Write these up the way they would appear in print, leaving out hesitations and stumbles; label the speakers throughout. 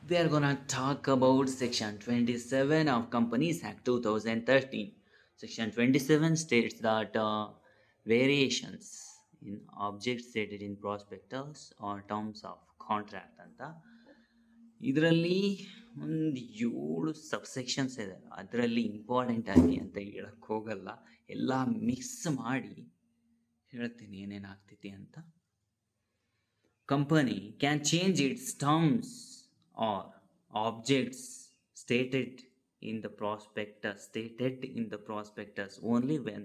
Speaker 1: We are gonna talk about Section 27 of Companies Act 2013. Section 27 states that variations in objects stated in prospectus or terms of contract ಅಂತ ಇದರಲ್ಲಿ ಒಂದು 7 ಸಬ್ಸೆಕ್ಷನ್ಸ್ ಇದೆ. ಅದರಲ್ಲಿ important ಆಗಿ ಅಂತ ಹೇಳಕ್ಕೆ ಹೋಗಲ್ಲ, ಎಲ್ಲ ಮಿಕ್ಸ್ ಮಾಡಿ ಹೇಳ್ತೀನಿ ಏನೇನಾಗ್ತೈತಿ ಅಂತ. Company can change its terms or objects stated in the prospectus only when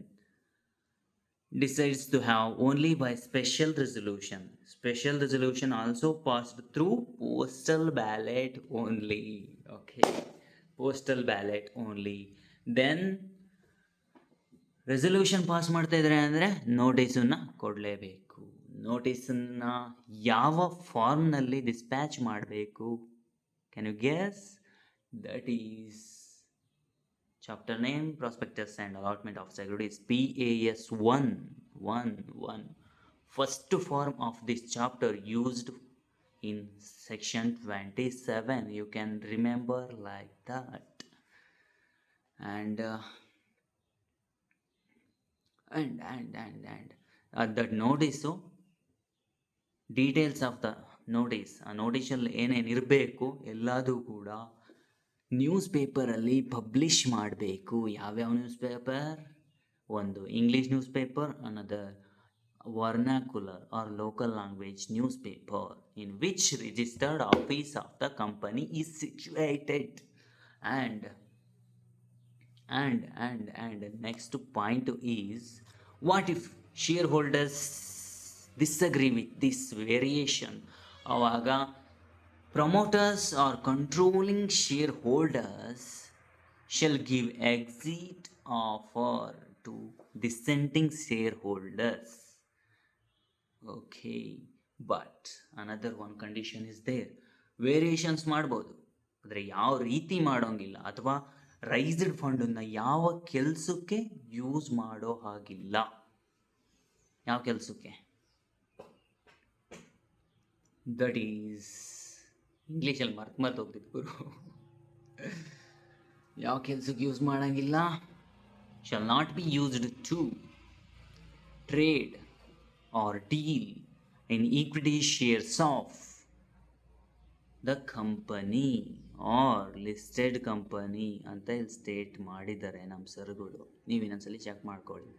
Speaker 1: decides to have only by special resolution. Special resolution also passed through postal ballot only. Okay, postal ballot only. Then resolution pass ಮಾಡ್ತಾ ಇದ್ದಾರೆ ಅಂದರೆ ನೋಟಿಸನ್ನು ಕೊಡಲೇಬೇಕು. ನೋಟಿಸನ್ನು ಯಾವ ಫಾರ್ಮ್ನಲ್ಲಿ dispatch ಮಾಡಬೇಕು? Can you guess? That is chapter name prospectus and allotment of securities, PAS 111. First form of this chapter used in Section 27. You can remember like that. And that notice, details of the notice, ಆ ನೋಟಿಸಲ್ಲಿ ಏನೇನು ಇರಬೇಕು ಎಲ್ಲದೂ ಕೂಡ news ಪೇಪರಲ್ಲಿ publish ಮಾಡಬೇಕು. ಯಾವ್ಯಾವ newspaper? ಒಂದು English newspaper, another vernacular or local language newspaper in which registered office of the company is situated. And next point is, what if shareholders disagree with this variation? ಅವಾಗ promoters or controlling shareholders shall give exit offer to dissenting shareholders. Okay, but another one condition is there. Variations ಮಾಡ್ಬೋದು, ಆದರೆ ಯಾವ ರೀತಿ ಮಾಡೋಂಗಿಲ್ಲ, ಅಥವಾ raised ಫಂಡನ್ನು ಯಾವ ಕೆಲಸಕ್ಕೆ use ಮಾಡೋ ಹಾಗಿಲ್ಲ. ಯಾವ ಕೆಲಸಕ್ಕೆ? ದಟ್ ಈಸ್ ಇಂಗ್ಲೀಷಲ್ಲಿ ಮರ್ತು ಹೋಗ್ತಿತ್ತು ಗುರು. ಯಾವ ಕೆಲಸಕ್ಕೆ ಯೂಸ್ ಮಾಡೋಂಗಿಲ್ಲ? Shall not be used to trade or deal in equity shares of the company or listed company ಅಂತ ಇಲ್ಲಿ ಸ್ಟೇಟ್ ಮಾಡಿದ್ದಾರೆ ನಮ್ಮ ಸರ್ಗಳು. ನೀವು ಇನ್ನೊಂದ್ಸಲಿ ಚೆಕ್ ಮಾಡ್ಕೊಳ್ಳಿ.